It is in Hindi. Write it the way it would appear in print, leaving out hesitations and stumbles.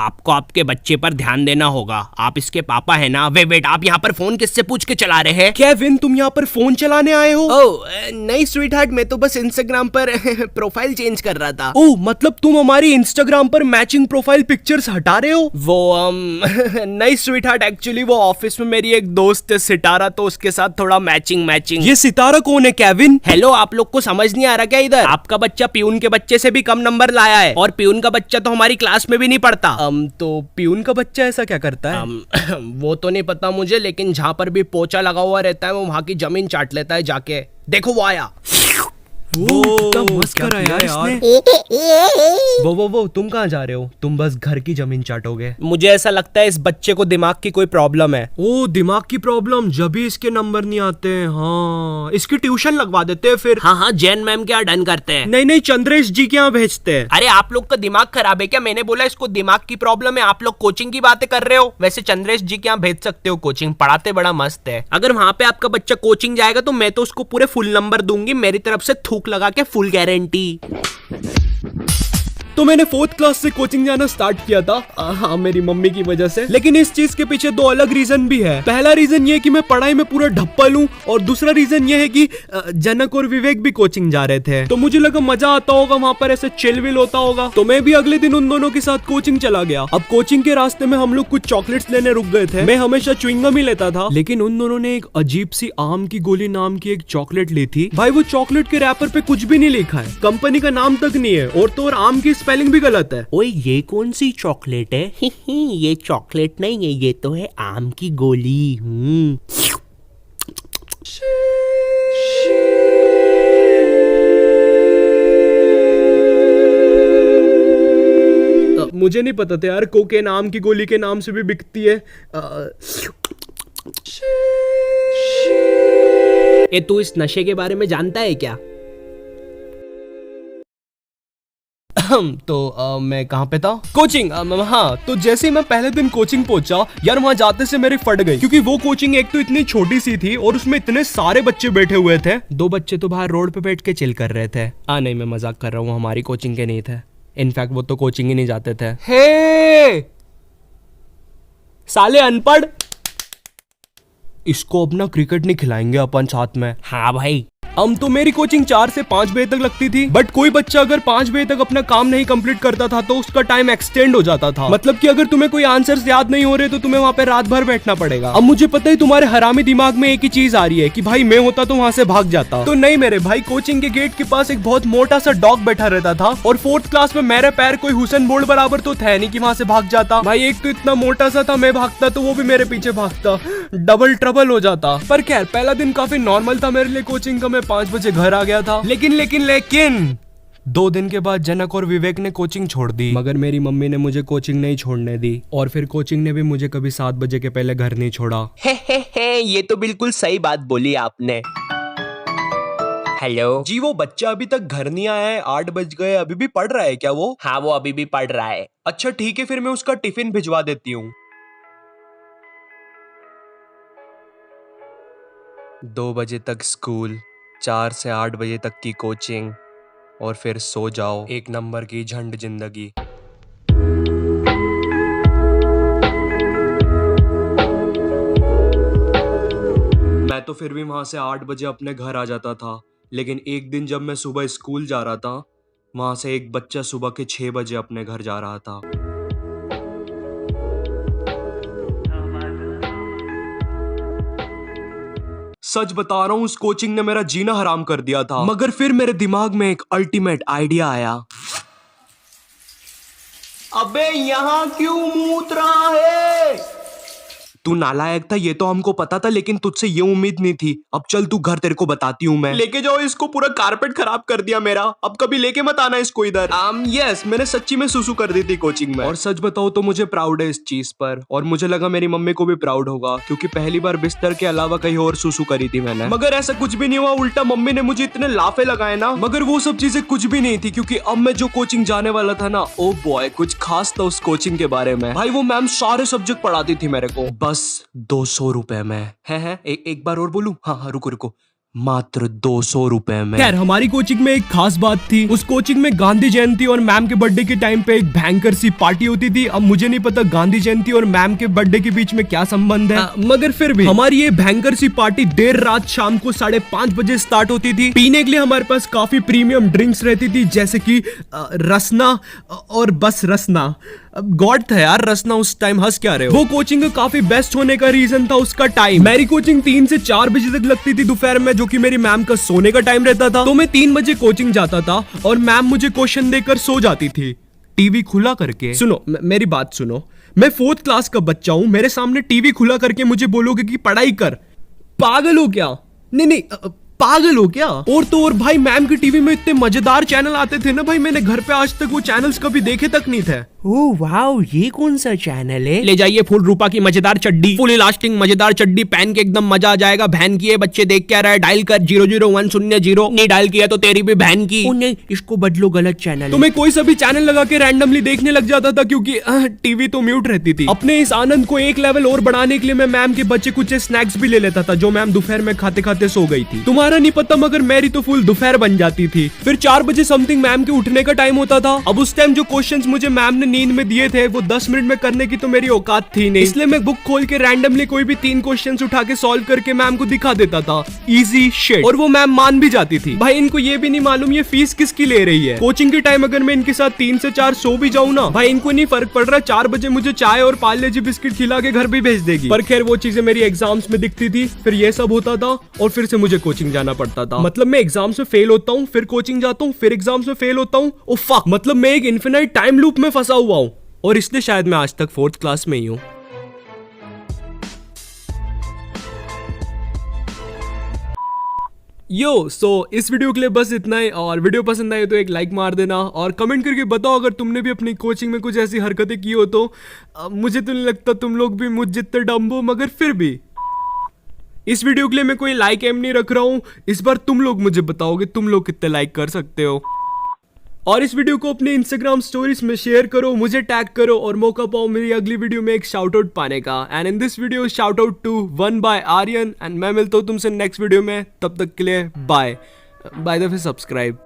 आपको आपके बच्चे पर ध्यान देना होगा। आप इसके पापा है ना? वेट, आप यहाँ पर फोन किससे पूछ के चला रहे हैं? केविन, तुम यहाँ पर फोन चलाने आए हो? ओह नहीं स्वीट हार्ट, मैं तो बस इंस्टाग्राम पर प्रोफाइल चेंज कर रहा था। ओह, मतलब तुम हमारी इंस्टाग्राम पर मैचिंग प्रोफाइल पिक्चर्स हटा रहे हो? वो नहीं स्वीट हार्ट, एक्चुअली वो ऑफिस में मेरी एक दोस्त है सितारा, तो उसके साथ थोड़ा मैचिंग। ये सितारा कौन है केविन? हेलो, आप लोग को समझ नहीं आ रहा क्या इधर? आपका बच्चा पियून के बच्चे से भी कम नंबर लाया है, और पियून का बच्चा तो हमारी क्लास में भी नहीं पढ़ता। तो पियून का बच्चा ऐसा क्या करता है? वो तो नहीं पता मुझे, लेकिन जहाँ पर भी पोचा लगा हुआ रहता है वो वहाँ की जमीन चाट लेता है जाके। देखो वो आया। वो मस्त करा यार इसने। वो तुम कहाँ जा रहे हो? तुम बस घर की जमीन चाटोगे। मुझे ऐसा लगता है इस बच्चे को दिमाग की कोई प्रॉब्लम है। ओ, दिमाग की प्रॉब्लम, जब भी इसके नंबर नहीं आते हैं। हाँ, इसकी ट्यूशन लगवा देते हैं फिर। हाँ, जैन मैम के यहाँ डन करते हैं। नहीं, चंद्रेश जी के यहाँ भेजते हैं। अरे आप लोग का दिमाग खराब है क्या? मैंने बोला इसको दिमाग की प्रॉब्लम है, आप लोग कोचिंग की बातें कर रहे हो। वैसे चंद्रेश जी के यहाँ भेज सकते हो, कोचिंग पढ़ाते बड़ा मस्त है। अगर वहाँ पे आपका बच्चा कोचिंग जाएगा तो मैं तो उसको पूरे फुल नंबर दूंगी, मेरी तरफ से थूक लगा के फुल गारंटी। तो मैंने 4th क्लास से कोचिंग जाना स्टार्ट किया था। हाँ, मेरी मम्मी की वजह से। लेकिन इस चीज के पीछे 2 अलग रीजन भी है। पहला रीजन ये कि मैं पढ़ाई में पूरा ढप्पल हूँ, और दूसरा रीजन ये है कि जनक और विवेक भी कोचिंग जा रहे थे, तो मुझे लगा मजा आता होगा, वहाँ पर ऐसे चिल विल होता होगा, तो मैं भी अगले दिन उन दोनों के साथ कोचिंग चला गया। अब कोचिंग के रास्ते में हम लोग कुछ चॉकलेट्स लेने रुक गए थे। मैं हमेशा च्युइंगम ही लेता था, लेकिन उन दोनों ने एक अजीब सी आम की गोली नाम की एक चॉकलेट ली थी। भाई, वो चॉकलेट के रैपर पे कुछ भी नहीं लिखा है, कंपनी का नाम तक नहीं है, और तो और आम की स्पेलिंग भी गलत है। ओए, ये कौन सी चॉकलेट है? ये चॉकलेट नहीं है, ये तो है आम की गोली। मुझे नहीं पता था यार, कोकेन आम की गोली के नाम से भी बिकती है। ए, तू इस नशे के बारे में जानता है क्या? तो मैं कहाँ पे था? कोचिंग। हाँ, तो जैसे ही मैं पहले दिन कोचिंग पहुंचा यार, वहाँ जाते से मेरी फट गई, क्योंकि वो कोचिंग एक तो इतनी छोटी सी थी और उसमें इतने सारे बच्चे बैठे हुए थे। 2 बच्चे तो बाहर रोड पे बैठ के चिल कर रहे थे। नहीं, मैं मजाक कर रहा हूँ, हमारी कोचिंग के नहीं थे। इनफैक्ट वो तो कोचिंग ही नहीं जाते थे। हे साले अनपढ़, इसको अपना क्रिकेट नहीं खिलाएंगे अपन साथ में? हाँ भाई। तो मेरी कोचिंग 4 से 5 बजे तक लगती थी, बट कोई बच्चा अगर 5 बजे तक अपना काम नहीं कंप्लीट करता था तो उसका टाइम एक्सटेंड हो जाता था। मतलब कि अगर तुम्हें कोई आंसर्स याद नहीं हो रहे तो तुम्हें वहाँ पे रात भर बैठना पड़ेगा। अब मुझे पता है तुम्हारे हरामी दिमाग में एक ही चीज आ रही है कि भाई मैं होता तो वहाँ से भाग जाता। तो नहीं मेरे भाई, कोचिंग के गेट के पास एक बहुत मोटा सा डॉग बैठा रहता था, और 4th क्लास में मेरे पैर कोई हुसैन बोल्ट बराबर तो थे नहीं कि वहाँ से भाग जाता। भाई, एक तो इतना मोटा सा था, मैं भागता तो वो भी मेरे पीछे भागता, डबल ट्रबल हो जाता। पर खैर, पहला दिन काफी नॉर्मल था मेरे लिए कोचिंग का। मैं 5 बजे घर आ गया था। लेकिन 2 दिन के बाद जनक और विवेक ने कोचिंग छोड़ दी, मगर मेरी मम्मी ने मुझे कोचिंग नहीं छोड़ने दी, और फिर कोचिंग ने भी मुझे कभी 7 बजे के पहले घर नहीं छोड़ा। ये तो बिल्कुल सही बात बोली आपने। हेलो जी, वो बच्चा अभी तक घर नहीं आया है, 8 बज गए, अभी भी पढ़ रहा है क्या वो? हाँ, वो अभी भी पढ़ रहा है। अच्छा ठीक है, फिर मैं उसका टिफिन भिजवा देती हूँ। 2 बजे तक स्कूल, 4 से 8 बजे तक की कोचिंग, और फिर सो जाओ। 1 नंबर की झंड जिंदगी। मैं तो फिर भी वहां से 8 बजे अपने घर आ जाता था, लेकिन एक दिन जब मैं सुबह स्कूल जा रहा था, वहां से एक बच्चा सुबह के 6 बजे अपने घर जा रहा था। सच बता रहा हूँ, उस कोचिंग ने मेरा जीना हराम कर दिया था। मगर फिर मेरे दिमाग में एक अल्टीमेट आइडिया आया। अबे यहाँ क्यों मूत रहा है? तू नालायक था, ये तो हमको पता था, लेकिन तुझसे ये उम्मीद नहीं थी। अब चल तू घर, तेरे को बताती हूँ मैं। लेके जाओ इसको, पूरा कारपेट खराब कर दिया मेरा। अब कभी लेके मत आना इसको इधर। यस, मैंने सच्ची में सुसु कर दी थी कोचिंग में, और सच बताओ तो मुझे प्राउड है इस चीज पर, और मुझे लगा मेरी मम्मी को भी प्राउड होगा, क्योंकि पहली बार बिस्तर के अलावा कहीं और सुसु करी थी मैंने। मगर ऐसा कुछ भी नहीं हुआ, उल्टा मम्मी ने मुझे इतने लाफे लगाए ना। मगर वो सब चीजें कुछ भी नहीं थी, क्योंकि अब मैं जो कोचिंग जाने वाला था ना, ओ बॉय, कुछ खास था उस कोचिंग के बारे में। भाई, वो मैम सारे सब्जेक्ट पढ़ाती थी मेरे को, बस 200 रुपए में। है एक बार और बोलूं? हाँ, रुको, मात्र 200 रुपए में। खैर, हमारी कोचिंग में एक खास बात थी। उस कोचिंग में गांधी जयंती और मैम के बर्थडे के टाइम पे एक भयंकर सी पार्टी होती थी। अब मुझे नहीं पता गांधी जयंती और मैम के बर्थडे के बीच में क्या संबंध है, मगर फिर भी हमारी ये भयंकर सी पार्टी देर रात शाम को 5:30 बजे स्टार्ट होती थी। पीने के लिए हमारे पास काफी प्रीमियम ड्रिंक्स रहती थी, जैसे कि रसना और बस रसना। गॉड था यार रसना उस टाइम, हंस क्या रहे हो। वो कोचिंग का काफी बेस्ट होने का रीजन था उसका टाइम। मेरी कोचिंग 3 से 4 बजे तक लगती थी दोपहर में, जो कि मेरी मैम का सोने का टाइम रहता था। तो मैं 3 बजे कोचिंग जाता था और मैम मुझे क्वेश्चन देकर सो जाती थी, टीवी खुला करके। सुनो, मेरी बात सुनो, मैं 4th क्लास का बच्चा हूं, मेरे सामने टीवी खुला करके मुझे बोलोगे कि पढ़ाई कर? पागल हो क्या? नहीं, पागल हो क्या? और तो और भाई, मैम की टीवी में इतने मजेदार चैनल आते थे ना भाई, मैंने घर पे आज तक वो चैनल्स कभी देखे तक नहीं थे। ओह वाओ, ये कौन सा चैनल है? ले जाइए फुल रूपा की मजेदार चड्डी, फुल इलास्टिक मजेदार चड्डी पहन के एकदम मजा आ जाएगा। बहन की है, बच्चे देख क्या रहा है, डायल कर 00100। नहीं डायल किया तो तेरी भी बहन की। नहीं, इसको बदलो, गलत चैनल। तो मैं कोई सा भी चैनल लगा के रैंडमली देखने लग जाता था, क्योंकि टीवी तो म्यूट रहती थी। अपने इस आनंद को एक लेवल और बढ़ाने के लिए मैं मैम के बच्चे कुछ स्नैक्स भी ले लेता था, जो मैम दोपहर में खाते खाते सो गई थी। तुम्हारा नहीं पता, मगर मेरी तो फुल दोपहर बन जाती थी। फिर 4 बजे समथिंग मैम के उठने का टाइम होता था। अब उस टाइम जो क्वेश्चंस मुझे मैम ने नींद में दिए थे वो 10 मिनट में करने की तो मेरी औकात थी नहीं, इसलिए मैं बुक खोल के रैंडमली कोई भी 3 क्वेश्चंस उठा के सॉल्व करके मैम को दिखा देता था। Easy shit. और वो मैम मान भी जाती थी। भाई, इनको ये भी नहीं मालूम ये फीस किसकी ले रही है। कोचिंग के टाइम अगर मैं इनके साथ 3 से 4 सो भी जाऊं ना, भाई इनको नहीं फर्क पड़ रहा, 4 बजे मुझे चाय और पार्ले जी बिस्किट खिला के घर भी भेज देगी। पर खैर, वो चीजें मेरी एग्जाम्स में दिखती थी, फिर ये सब होता था और फिर से मुझे कोचिंग जाना पड़ता था। मतलब मैं एग्जाम्स में फेल होता हूँ, फिर कोचिंग जाता हूँ, फिर एग्जाम्स में फेल होता हूँ। ओ फक, मतलब मैं एक इन्फिनाइट टाइम लूप में फंसा हुआ हूँ, और इसलिए शायद मैं आज तक 4th क्लास में ही हूँ। इस वीडियो के लिए बस इतना ही, और वीडियो पसंद आए तो एक लाइक मार देना और कमेंट करके बताओ अगर तुमने भी अपनी कोचिंग में कुछ ऐसी हरकतें की हो तो। मुझे तो नहीं लगता तुम लोग भी मुझ जितने डम्ब हो, मगर फिर भी इस वीडियो के लिए मैं कोई लाइक एम नहीं रख रहा हूँ। इस बार तुम लोग मुझे बताओगे तुम लोग कितने लाइक कर सकते हो। और इस वीडियो को अपने इंस्टाग्राम स्टोरीज में शेयर करो, मुझे टैग करो और मौका पाओ मेरी अगली वीडियो में एक शाउट आउट पाने का। And in this video shout out to 1 by Aryan. And मैं मिलता हूँ तुमसे नेक्स्ट वीडियो में, तब तक के लिए bye. By the way subscribe.